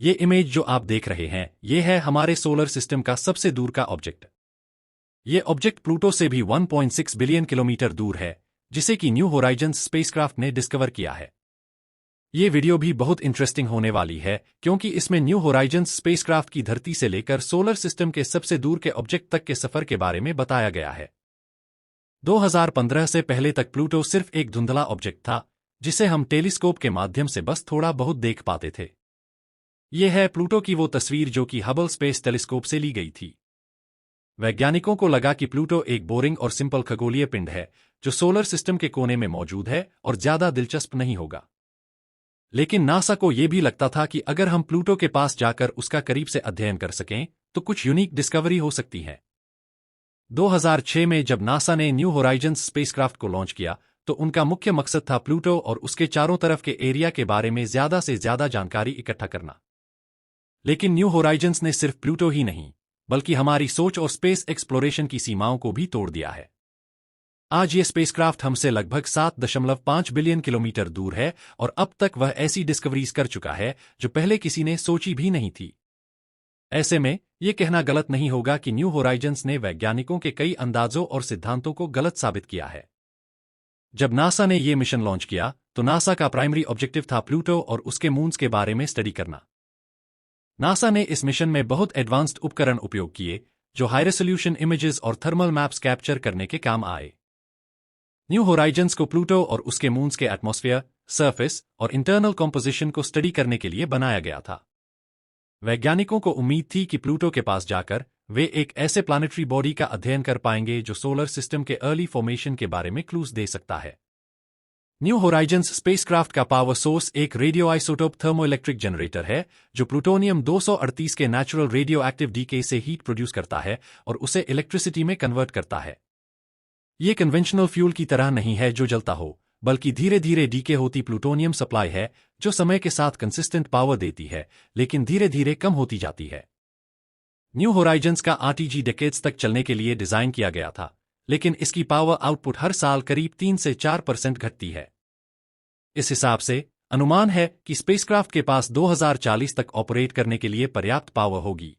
ये इमेज जो आप देख रहे हैं, ये है हमारे सोलर सिस्टम का सबसे दूर का ऑब्जेक्ट। ये ऑब्जेक्ट प्लूटो से भी 1.6 बिलियन किलोमीटर दूर है, जिसे कि न्यू होराइजन्स स्पेसक्राफ्ट ने डिस्कवर किया है। ये वीडियो भी बहुत इंटरेस्टिंग होने वाली है, क्योंकि इसमें न्यू होराइजन्स स्पेसक्राफ्ट की धरती से लेकर सोलर सिस्टम के सबसे दूर के ऑब्जेक्ट तक के सफर के बारे में बताया गया है। 2015 से पहले तक प्लूटो सिर्फ एक धुंधला ऑब्जेक्ट था, जिसे हम टेलीस्कोप के माध्यम से बस थोड़ा बहुत देख पाते थे। यह है प्लूटो की वो तस्वीर जो कि हबल स्पेस टेलीस्कोप से ली गई थी। वैज्ञानिकों को लगा कि प्लूटो एक बोरिंग और सिंपल खगोलीय पिंड है, जो सोलर सिस्टम के कोने में मौजूद है और ज्यादा दिलचस्प नहीं होगा। लेकिन नासा को यह भी लगता था कि अगर हम प्लूटो के पास जाकर उसका करीब से अध्ययन कर सकें, तो कुछ यूनिक डिस्कवरी हो सकती है। 2006 में जब नासा ने न्यू होराइजन्स स्पेसक्राफ्ट को लॉन्च किया, तो उनका मुख्य मकसद था प्लूटो और उसके चारों तरफ के एरिया के बारे में ज्यादा से ज्यादा जानकारी इकट्ठा करना। लेकिन न्यू होराइजन्स ने सिर्फ प्लूटो ही नहीं, बल्कि हमारी सोच और स्पेस एक्सप्लोरेशन की सीमाओं को भी तोड़ दिया है। आज ये स्पेसक्राफ्ट हमसे लगभग 7.5 बिलियन किलोमीटर दूर है, और अब तक वह ऐसी डिस्कवरीज कर चुका है जो पहले किसी ने सोची भी नहीं थी। ऐसे में ये कहना गलत नहीं होगा कि न्यू होराइजन्स ने वैज्ञानिकों के कई अंदाजों और सिद्धांतों को गलत साबित किया है। जब नासा ने ये मिशन लॉन्च किया, तो नासा का प्राइमरी ऑब्जेक्टिव था प्लूटो और उसके मून्स के बारे में स्टडी करना। नासा ने इस मिशन में बहुत एडवांस्ड उपकरण उपयोग किए, जो हाई रेजोल्यूशन इमेजेस और थर्मल मैप्स कैप्चर करने के काम आए। न्यू होराइजन्स को प्लूटो और उसके मून्स के एटमॉस्फेयर, सरफेस और इंटरनल कॉम्पोजिशन को स्टडी करने के लिए बनाया गया था। वैज्ञानिकों को उम्मीद थी कि प्लूटो के पास जाकर वे एक ऐसे प्लैनेटरी बॉडी का अध्ययन कर पाएंगे जो सोलर सिस्टम के अर्ली फॉर्मेशन के बारे में क्लूज दे सकता है। न्यू होराइजन्स स्पेसक्राफ्ट का पावर सोर्स एक रेडियो आइसोटोप थर्मोइलेक्ट्रिक जनरेटर है, जो प्लूटोनियम 238 के नेचुरल रेडियो एक्टिव डीके से हीट प्रोड्यूस करता है और उसे इलेक्ट्रिसिटी में कन्वर्ट करता है। ये कन्वेंशनल फ्यूल की तरह नहीं है जो जलता हो, बल्कि धीरे धीरे डीके होती प्लूटोनियम सप्लाई है, जो समय के साथ कंसिस्टेंट पावर देती है, लेकिन धीरे धीरे कम होती जाती है। न्यू होराइजन्स का आरटीजी डेकेड्स तक चलने के लिए डिजाइन किया गया था, लेकिन इसकी पावर आउटपुट हर साल करीब 3 से 4% घटती है। इस हिसाब से अनुमान है कि स्पेसक्राफ्ट के पास 2040 तक ऑपरेट करने के लिए पर्याप्त पावर होगी।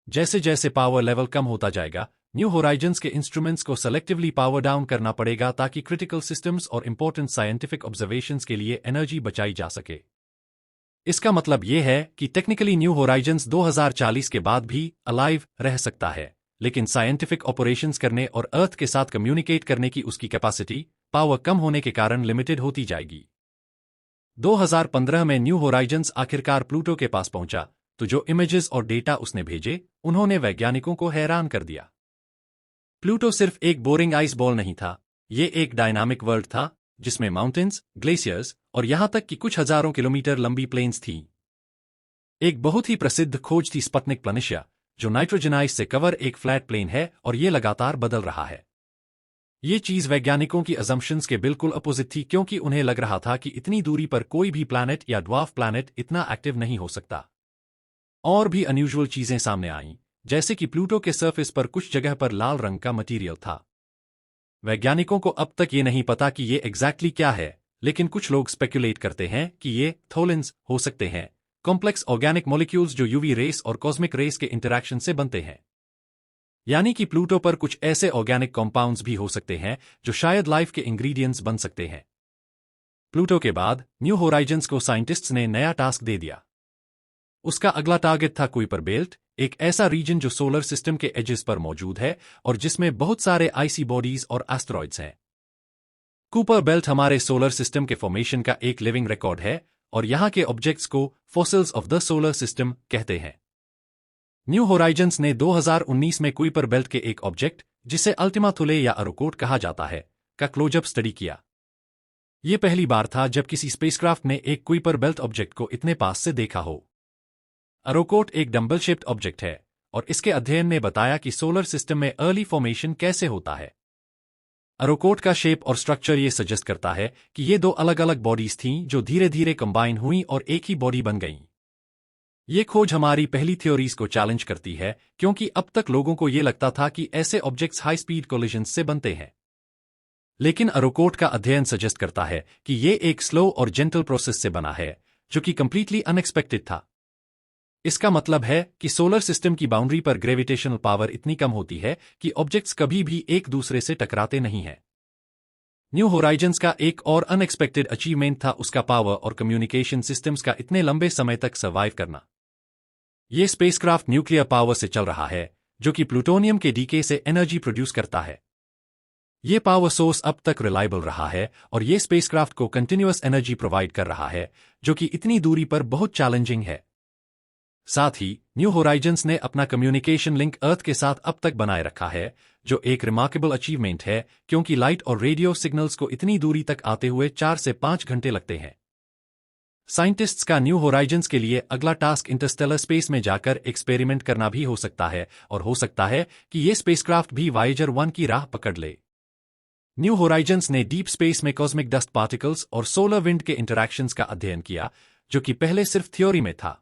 जैसे जैसे पावर लेवल कम होता जाएगा, न्यू होराइजन्स के इंस्ट्रूमेंट्स को सेलेक्टिवली पावर डाउन करना पड़ेगा ताकि क्रिटिकल सिस्टम्स और इंपॉर्टेंट साइंटिफिक ऑब्जर्वेशंस के लिए एनर्जी बचाई जा सके। इसका मतलब यह है कि टेक्निकली न्यू होराइजन्स 2040 के बाद भी अलाइव रह सकता है, लेकिन साइंटिफिक ऑपरेशंस करने और अर्थ के साथ कम्युनिकेट करने की उसकी कैपेसिटी, पावर कम होने के कारण लिमिटेड होती जाएगी। 2015 में न्यू होराइजन्स आखिरकार प्लूटो के पास पहुंचा, तो जो इमेजेस और डेटा उसने भेजे, उन्होंने वैज्ञानिकों को हैरान कर दिया। प्लूटो सिर्फ एक बोरिंग आइस बॉल नहीं था, ये एक डायनामिक वर्ल्ड था, जिसमें माउंटेन्स, ग्लेशियर्स और यहां तक कि कुछ हजारों किलोमीटर लंबी प्लेन्स थीं। एक बहुत ही प्रसिद्ध खोज थी स्पुतनिक प्लैनेशिया, जो नाइट्रोजनाइज से कवर एक फ्लैट प्लेन है और ये लगातार बदल रहा है। ये चीज वैज्ञानिकों की अजम्पशंस के बिल्कुल अपोजिट थी, क्योंकि उन्हें लग रहा था कि इतनी दूरी पर कोई भी प्लैनेट या ड्वार्फ प्लैनेट इतना एक्टिव नहीं हो सकता। और भी अनयूजुअल चीजें सामने आईं, जैसे कि प्लूटो के सरफेस पर कुछ जगह पर लाल रंग का मटीरियल था। वैज्ञानिकों को अब तक ये नहीं पता कि ये एग्जैक्टली क्या है, लेकिन कुछ लोग स्पेक्युलेट करते हैं कि ये थोलिन्स हो सकते हैं, कॉम्प्लेक्स ऑर्गेनिक मॉलिक्यूल्स जो यूवी रेस और कॉस्मिक रेस के इंटरैक्शन से बनते हैं। यानी कि प्लूटो पर कुछ ऐसे ऑर्गेनिक कंपाउंड्स भी हो सकते हैं जो शायद लाइफ के इंग्रेडिएंट्स बन सकते हैं। प्लूटो के बाद न्यू होराइजन्स को साइंटिस्ट्स ने नया टास्क दे दिया। उसका अगला टारगेट था कुइपर बेल्ट, एक ऐसा रीजन जो सोलर सिस्टम के एजेस पर मौजूद है और जिसमें बहुत सारे आइसी बॉडीज और एस्टेरॉइड्स हैं। कुइपर बेल्ट हमारे सोलर सिस्टम के फॉर्मेशन का एक लिविंग रिकॉर्ड है, और यहां के ऑब्जेक्ट्स को fossils of the solar system कहते हैं। न्यू होराइजन्स ने 2019 में कुइपर बेल्ट के एक ऑब्जेक्ट, जिसे अल्टिमा थुले या अरोकोट कहा जाता है, का क्लोजअप स्टडी किया। यह पहली बार था जब किसी स्पेसक्राफ्ट ने एक कुइपर बेल्ट ऑब्जेक्ट को इतने पास से देखा हो। अरोकोट एक डंबल शेप्ड ऑब्जेक्ट है, और इसके अध्ययन ने बताया कि सोलर सिस्टम में अर्ली फॉर्मेशन कैसे होता है। अरोकोट का शेप और स्ट्रक्चर ये सजेस्ट करता है कि ये दो अलग अलग बॉडीज थीं जो धीरे धीरे कंबाइन हुई और एक ही बॉडी बन गईं। ये खोज हमारी पहली थ्योरीज को चैलेंज करती है, क्योंकि अब तक लोगों को ये लगता था कि ऐसे ऑब्जेक्ट्स हाई स्पीड कोलिजन्स से बनते हैं। लेकिन अरोकोट का अध्ययन सजेस्ट करता है कि ये एक स्लो और जेंटल प्रोसेस से बना है, जो कि कंप्लीटली अनएक्सपेक्टेड था। इसका मतलब है कि सोलर सिस्टम की बाउंड्री पर ग्रेविटेशनल पावर इतनी कम होती है कि ऑब्जेक्ट्स कभी भी एक दूसरे से टकराते नहीं हैं। न्यू होराइजन्स का एक और अनएक्सपेक्टेड अचीवमेंट था उसका पावर और कम्युनिकेशन सिस्टम्स का इतने लंबे समय तक सर्वाइव करना। ये स्पेसक्राफ्ट न्यूक्लियर पावर से चल रहा है, जो कि प्लूटोनियम के डीके से एनर्जी प्रोड्यूस करता है। ये पावर सोर्स अब तक रिलायबल रहा है और ये स्पेसक्राफ्ट को कंटिन्यूअस एनर्जी प्रोवाइड कर रहा है, जो कि इतनी दूरी पर बहुत चैलेंजिंग है। साथ ही न्यू होराइजन्स ने अपना कम्युनिकेशन लिंक अर्थ के साथ अब तक बनाए रखा है, जो एक रिमार्केबल अचीवमेंट है, क्योंकि लाइट और रेडियो सिग्नल्स को इतनी दूरी तक आते हुए 4 से 5 घंटे लगते हैं। साइंटिस्ट्स का न्यू होराइजन्स के लिए अगला टास्क इंटरस्टेलर स्पेस में जाकर एक्सपेरिमेंट करना भी हो सकता है, और हो सकता है कि ये स्पेसक्राफ्ट भी वायेजर 1 की राह पकड़ ले। न्यू होराइजन्स ने डीप स्पेस में कॉस्मिक डस्ट पार्टिकल्स और सोलर विंड के इंटरैक्शंस का अध्ययन किया, जो कि पहले सिर्फ थ्योरी में था।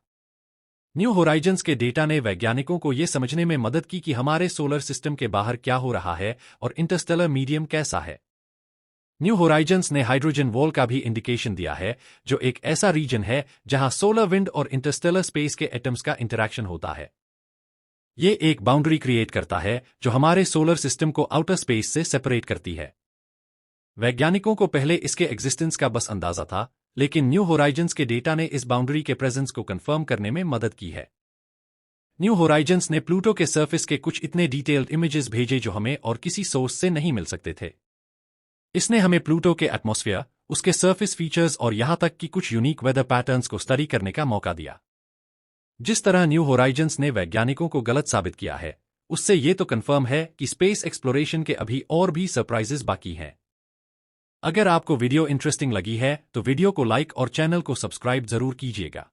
न्यू होराइजन्स के डेटा ने वैज्ञानिकों को यह समझने में मदद की कि हमारे सोलर सिस्टम के बाहर क्या हो रहा है और इंटरस्टेलर मीडियम कैसा है। न्यू होराइजन्स ने हाइड्रोजन वॉल का भी इंडिकेशन दिया है, जो एक ऐसा रीजन है जहां सोलर विंड और इंटरस्टेलर स्पेस के एटम्स का इंटरैक्शन होता है। ये एक बाउंड्री क्रिएट करता है जो हमारे सोलर सिस्टम को आउटर स्पेस से सेपरेट करती है। वैज्ञानिकों को पहले इसके एग्जिस्टेंस का बस अंदाजा था, लेकिन न्यू होराइजन्स के डेटा ने इस बाउंड्री के प्रेजेंस को कंफर्म करने में मदद की है। न्यू होराइजन्स ने प्लूटो के सरफेस के कुछ इतने डिटेल्ड इमेजेस भेजे जो हमें और किसी सोर्स से नहीं मिल सकते थे। इसने हमें प्लूटो के एटमॉस्फेयर, उसके सरफेस फीचर्स और यहां तक कि कुछ यूनिक वेदर पैटर्न्स को स्टडी करने का मौका दिया। जिस तरह न्यू होराइजन्स ने वैज्ञानिकों को गलत साबित किया है, उससे ये तो कंफर्म है कि स्पेस एक्सप्लोरेशन के अभी और भी सरप्राइजेस बाकी हैं। अगर आपको वीडियो इंटरेस्टिंग लगी है तो वीडियो को लाइक और चैनल को सब्सक्राइब जरूर कीजिएगा।